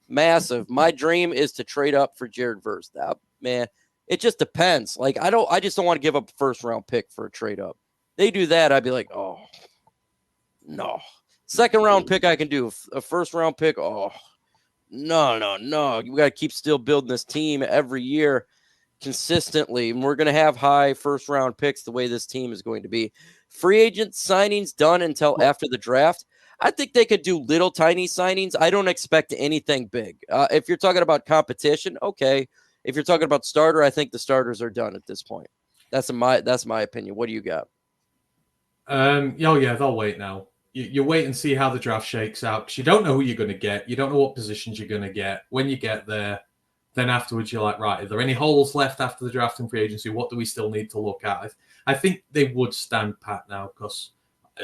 massive. My dream is to trade up for Jared Verse. Man, it just depends. Like I just don't want to give up a first round pick for a trade up. They do that, I'd be like, oh no. Second round pick I can do. A first round pick, oh no. We got to keep still building this team every year consistently, and we're going to have high first round picks the way this team is going to be. Free agent signings done until after the draft. I think they could do little tiny signings. I don't expect anything big. If you're talking about competition, okay. If you're talking about starter, I think the starters are done at this point. That's my opinion. What do you got? Yeah, they'll wait now. You wait and see how the draft shakes out, because you don't know who you're going to get. You don't know what positions you're going to get. When you get there, then afterwards you're like, right, are there any holes left after the draft and free agency? What do we still need to look at? I think they would stand pat now, because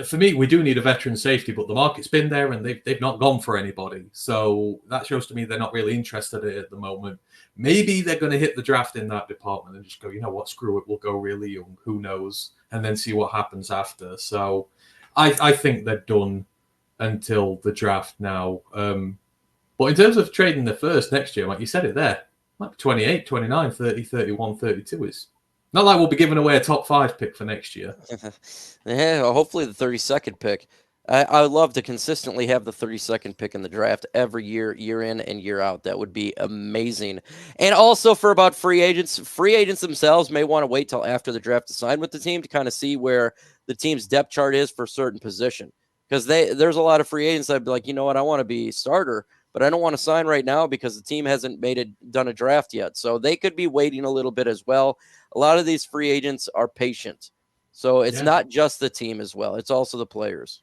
for me, we do need a veteran safety, but the market's been there and they've not gone for anybody. So that shows to me they're not really interested in it at the moment. Maybe they're going to hit the draft in that department and just go, you know what, screw it, we'll go really young. Who knows? And then see what happens after. So I think they're done until the draft now. But in terms of trading the first next year, like you said it there, might be 28, 29, 30, 31, 32 is not like we'll be giving away a top 5 pick for next year. Yeah, hopefully the 32nd pick. I would love to consistently have the 32nd pick in the draft every year, year in and year out. That would be amazing. And also for about free agents themselves may want to wait till after the draft to sign with the team to kind of see where the team's depth chart is for a certain position. Because there's a lot of free agents that'd be like, you know what, I want to be starter, but I don't want to sign right now because the team hasn't done a draft yet. So they could be waiting a little bit as well. A lot of these free agents are patient. So it's not just the team as well. It's also the players.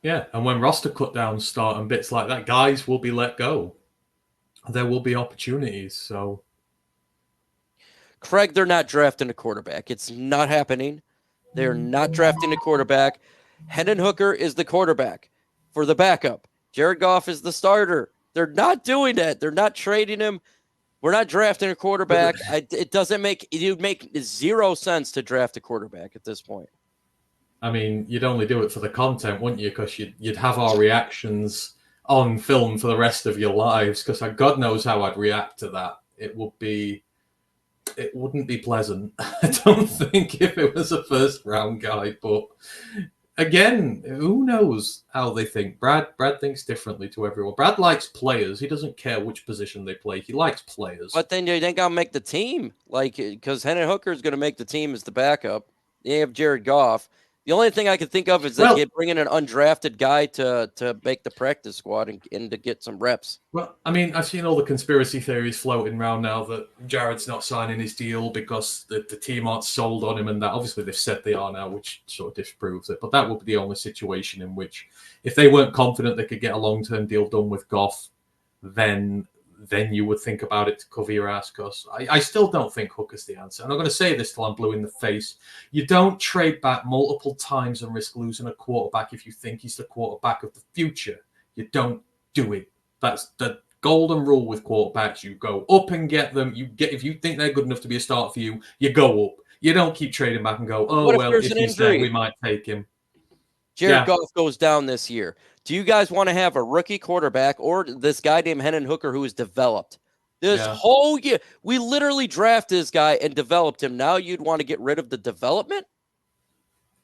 Yeah, and when roster cut downs start and bits like that, guys will be let go. There will be opportunities. So, Craig, they're not drafting a quarterback. It's not happening. They're not drafting a quarterback. Hendon Hooker is the quarterback for the backup. Jared Goff is the starter. They're not doing that. They're not trading him. We're not drafting a quarterback. It would make zero sense to draft a quarterback at this point. I mean, you'd only do it for the content, wouldn't you? Because you'd have our reactions on film for the rest of your lives. Because God knows how I'd react to that. It wouldn't be pleasant. I don't think if it was a first round guy. But again, who knows how they think? Brad thinks differently to everyone. Brad likes players. He doesn't care which position they play. He likes players. But then you think I'll make the team, like because Hendon Hooker is going to make the team as the backup. They have Jared Goff. The only thing I can think of is bringing an undrafted guy to make the practice squad and to get some reps. Well, I mean, I've seen all the conspiracy theories floating around now that Jared's not signing his deal because the team aren't sold on him, and that obviously they've said they are now, which sort of disproves it. But that would be the only situation in which, if they weren't confident they could get a long-term deal done with Goff, then you would think about it to cover your ass. Because I still don't think Hooker's the answer. I'm not going to say this till I'm blue in the face. You don't trade back multiple times and risk losing a quarterback if you think he's the quarterback of the future. You don't do it. That's the golden rule with quarterbacks. You go up and get them. If you think they're good enough to be a start for you, you go up. You don't keep trading back and go, if he's there, we might take him. Jared Goff goes down this year. Do you guys want to have a rookie quarterback or this guy named Hendon Hooker who is developed? This whole year, we literally drafted this guy and developed him. Now you'd want to get rid of the development?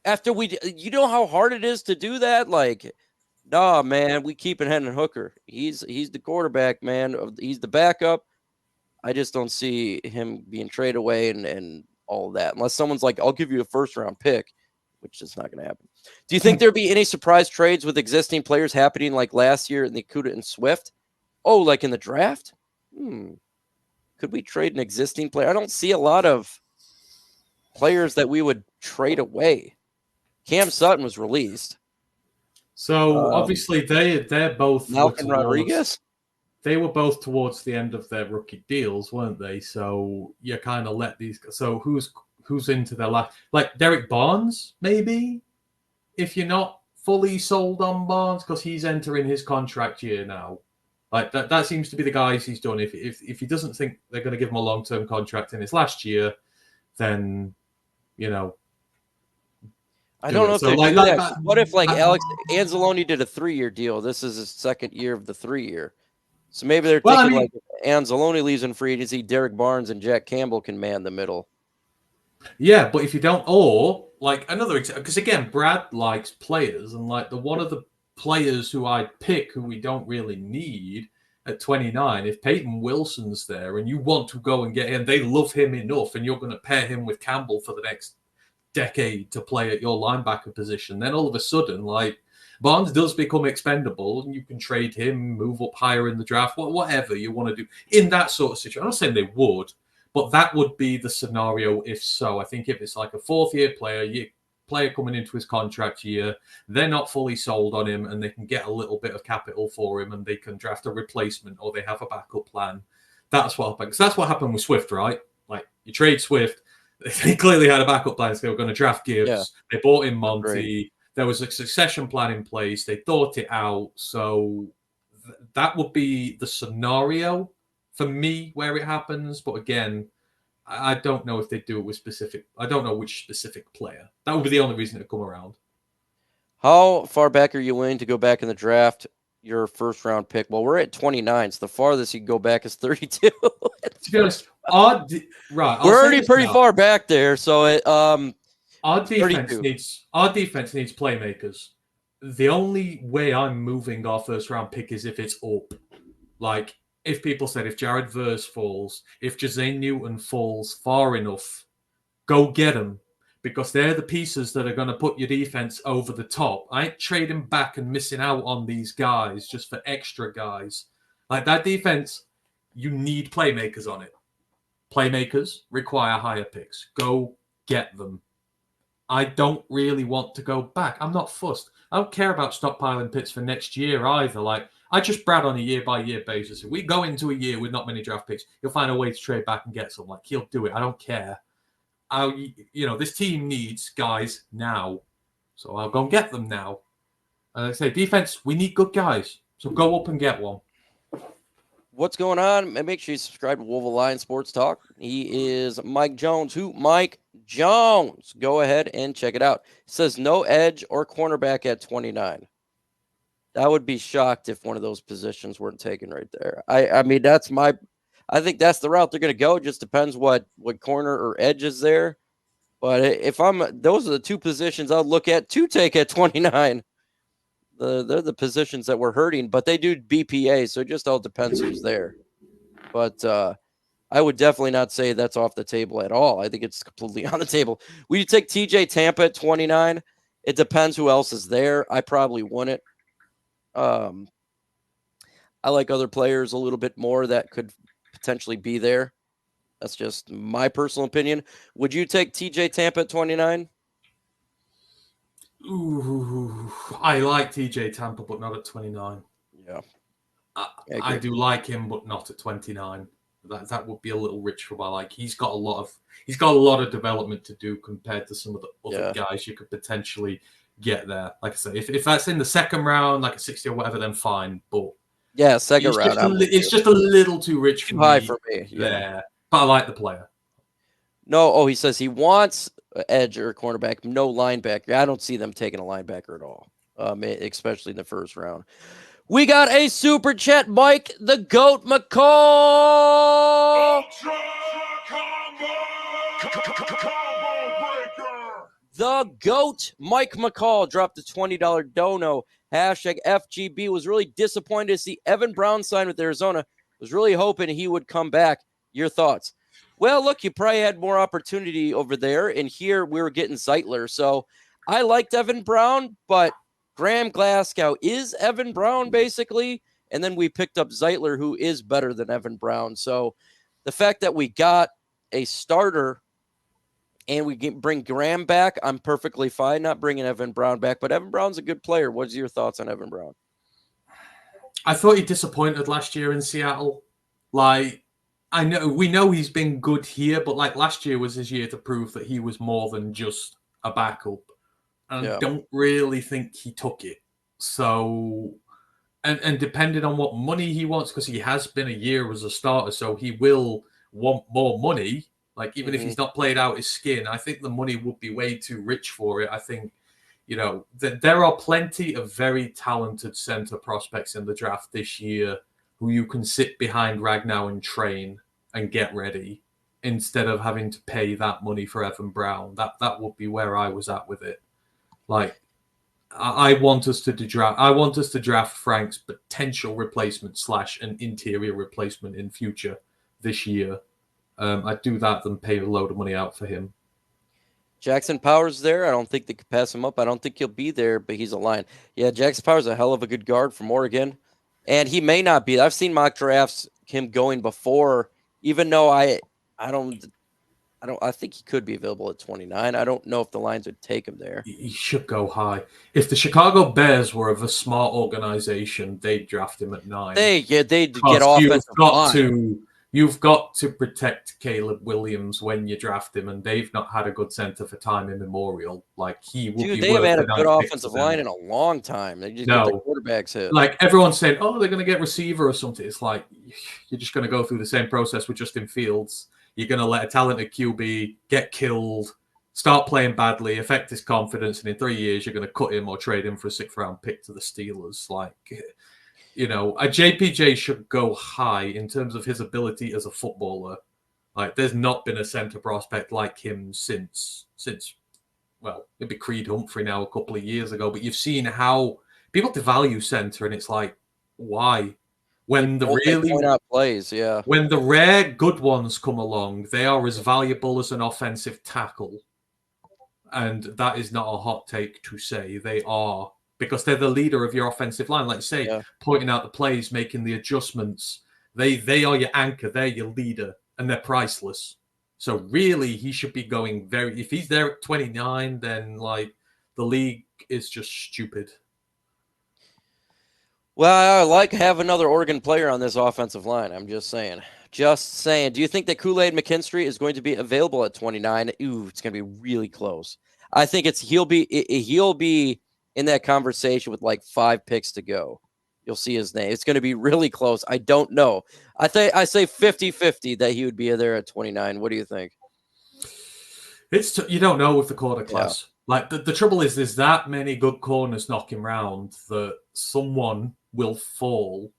After you know how hard it is to do that? Like, nah, man, we keeping Hendon Hooker. He's the quarterback, man. He's the backup. I just don't see him being traded away and all of that. Unless someone's like, I'll give you a first-round pick, which is not going to happen. Do you think there'd be any surprise trades with existing players happening like last year in the Kuda and Swift? Oh, like in the draft? Could we trade an existing player? I don't see a lot of players that we would trade away. Cam Sutton was released. So obviously they're both Malcolm Rodriguez. They were both towards the end of their rookie deals, weren't they? So you kind of let these. So who's into their last? Like Derek Barnes, maybe. If you're not fully sold on Barnes because he's entering his contract year now, like that seems to be the guys he's done. If he doesn't think they're going to give him a long-term contract in his last year, then I don't know if they do that. What if Alex Anzalone did a 3-year deal? This is his second year of the 3-year. So maybe they're thinking like Anzalone leaves in free agency, Derek Barnes and Jack Campbell can man the middle. Yeah, but if you don't, or like another example, because again, Brad likes players, and like one of the players who I'd pick who we don't really need at 29, if Peyton Wilson's there and you want to go and get him, they love him enough, and you're going to pair him with Campbell for the next decade to play at your linebacker position, then all of a sudden, like, Barnes does become expendable, and you can trade him, move up higher in the draft, whatever you want to do in that sort of situation. I'm not saying they would, but that would be the scenario if so. I think if it's like a fourth-year player coming into his contract year, they're not fully sold on him, and they can get a little bit of capital for him, and they can draft a replacement, or they have a backup plan. That's what happened. Because that's what happened with Swift, right? Like, you trade Swift, they clearly had a backup plan. So they were going to draft Gibbs. Yeah. They bought in Monty. Great. There was a succession plan in place. They thought it out. So that would be the scenario for me where it happens. But again, I don't know if they do it with specific. I don't know which specific player. That would be the only reason to come around. How far back are you willing to go back in the draft? Your first round pick. Well, we're at 29. So the farthest you can go back is 32. To be honest, right. We're already pretty far back there. So it Our defense needs playmakers. The only way I'm moving our first round pick is if it's up. Like, if people said if Jared Verse falls, if Jazane Newton falls far enough, go get them. Because they're the pieces that are going to put your defense over the top. I ain't trading back and missing out on these guys just for extra guys. Like, that defense, you need playmakers on it. Playmakers require higher picks. Go get them. I don't really want to go back. I'm not fussed. I don't care about stockpiling picks for next year either. Like, I just Brad on a year-by-year basis. If we go into a year with not many draft picks, he'll find a way to trade back and get some. Like, he'll do it. I don't care. This team needs guys now. So I'll go and get them now. And I say, defense, we need good guys. So go up and get one. What's going on? And make sure you subscribe to Wolf Lion Sports Talk. He is Mike Jones. Who? Mike Jones. Go ahead and check it out. It says no edge or cornerback at 29. I would be shocked if one of those positions weren't taken right there. I mean, I think that's the route they're going to go. It just depends what corner or edge is there. But if those are the two positions I'll look at to take at 29. They're the positions that we're hurting, but they do BPA, so it just all depends who's there. But I would definitely not say that's off the table at all. I think it's completely on the table. Would you take TJ Tampa at 29? It depends who else is there. I probably wouldn't. I like other players a little bit more that could potentially be there. That's just my personal opinion. Would you take TJ Tampa at 29? Ooh, I like TJ Tampa, but not at 29. Yeah. I do like him, but not at 29. That would be a little rich for my like. He's got a lot of development to do compared to some of the other guys you could potentially get there. Like I say, if that's in the second round, like a 60 or whatever, then fine. But yeah, second round. It's just a little too rich for too high for me. Yeah, but I like the player. No, he says he wants edge or cornerback, no linebacker. I don't see them taking a linebacker at all, especially in the first round. We got a super chat, Mike the Goat McCall. The GOAT, Mike McCall, dropped a $20 dono. Hashtag FGB. Was really disappointed to see Evan Brown sign with Arizona. Was really hoping he would come back. Your thoughts? Well, look, you probably had more opportunity over there, and here we were getting Zeitler. So I liked Evan Brown, but Graham Glasgow is Evan Brown, basically. And then we picked up Zeitler, who is better than Evan Brown. So the fact that we got a starter and we bring Graham back, I'm perfectly fine not bringing Evan Brown back. But Evan Brown's a good player. What's your thoughts on Evan Brown? I thought he disappointed last year in Seattle. Like, we know he's been good here, but like last year was his year to prove that he was more than just a backup. And I don't really think he took it. So, and depending on what money he wants, because he has been a year as a starter, so he will want more money. Like, even if he's not played out his skin, I think the money would be way too rich for it. I think, there are plenty of very talented center prospects in the draft this year who you can sit behind Ragnow and train and get ready instead of having to pay that money for Evan Brown. That would be where I was at with it. Like, I want us to draft. I want us to draft Frank's potential replacement / an interior replacement in future this year. I'd do that than pay a load of money out for him. Jackson Powers there. I don't think they could pass him up. I don't think he'll be there, but he's a Lion. Yeah, Jackson Powers is a hell of a good guard from Oregon. And he may not be. I've seen mock drafts him going before, even though I think he could be available at 29. I don't know if the Lions would take him there. He should go high. If the Chicago Bears were of a smart organization, they'd draft him at 9. They'd get offensive line. You've got to protect Caleb Williams when you draft him, and they've not had a good center for time immemorial. Like, he would be. They haven't had a good offensive line in a long time. They just get the quarterbacks hit. Like, everyone's saying, oh, they're going to get receiver or something. It's like, you're just going to go through the same process with Justin Fields. You're going to let a talented QB get killed, start playing badly, affect his confidence, and in 3 years, you're going to cut him or trade him for a 6th-round pick to the Steelers. Like, you know, a JPJ should go high in terms of his ability as a footballer. Like, there's not been a center prospect like him since well, maybe Creed Humphrey now a couple of years ago. But you've seen how people devalue center, and it's like, why? When the when the rare good ones come along, they are as valuable as an offensive tackle. And that is not a hot take to say. They are, because they're the leader of your offensive line. Like, say, pointing out the plays, making the adjustments. They are your anchor. They're your leader, and they're priceless. So really, he should be going very. If he's there at 29, then like the league is just stupid. Well, I like have another Oregon player on this offensive line. I'm just saying. Just saying. Do you think that Kool-Aid McKinstry is going to be available at 29? Ooh, it's going to be really close. I think he'll be in that conversation with like 5 picks to go. You'll see his name. It's going to be really close. I don't know. I say 50-50 that he would be there at 29. What do you think? You don't know with the corner class. Like, the trouble is, there's that many good corners knocking around that someone will fall.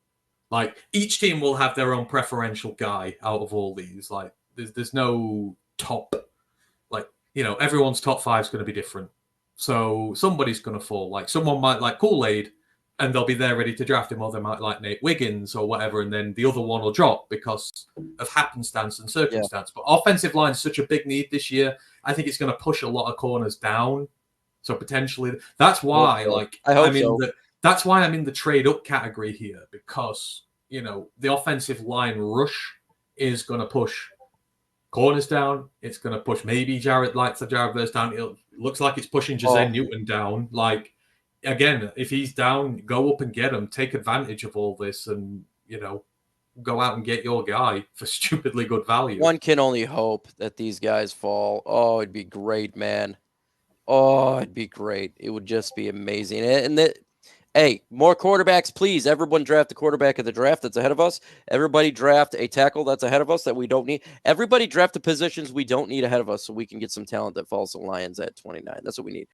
Like, each team will have their own preferential guy out of all these. Like, there's no top. Like, you know, everyone's top 5 is going to be different. So somebody's going to fall. Like, someone might like Kool-Aid, and they'll be there ready to draft him, or they might like Nate Wiggins or whatever, and then the other one will drop because of happenstance and circumstance. But offensive line is such a big need this year. I think it's going to push a lot of corners down. So potentially, that's why, that's why I'm in the trade up category here, because, you know, the offensive line rush is going to push corners down. It's going to push maybe Jared Verse down. It looks like it's pushing Jazeen Newton down. Like, again, if he's down, go up and get him. Take advantage of all this and, you know, go out and get your guy for stupidly good value. One can only hope that these guys fall. Oh, it'd be great, man. Oh, it'd be great. It would just be amazing. And hey, more quarterbacks, please. Everyone draft a quarterback at the draft that's ahead of us. Everybody draft a tackle that's ahead of us that we don't need. Everybody draft the positions we don't need ahead of us so we can get some talent that falls to Lions at 29. That's what we need.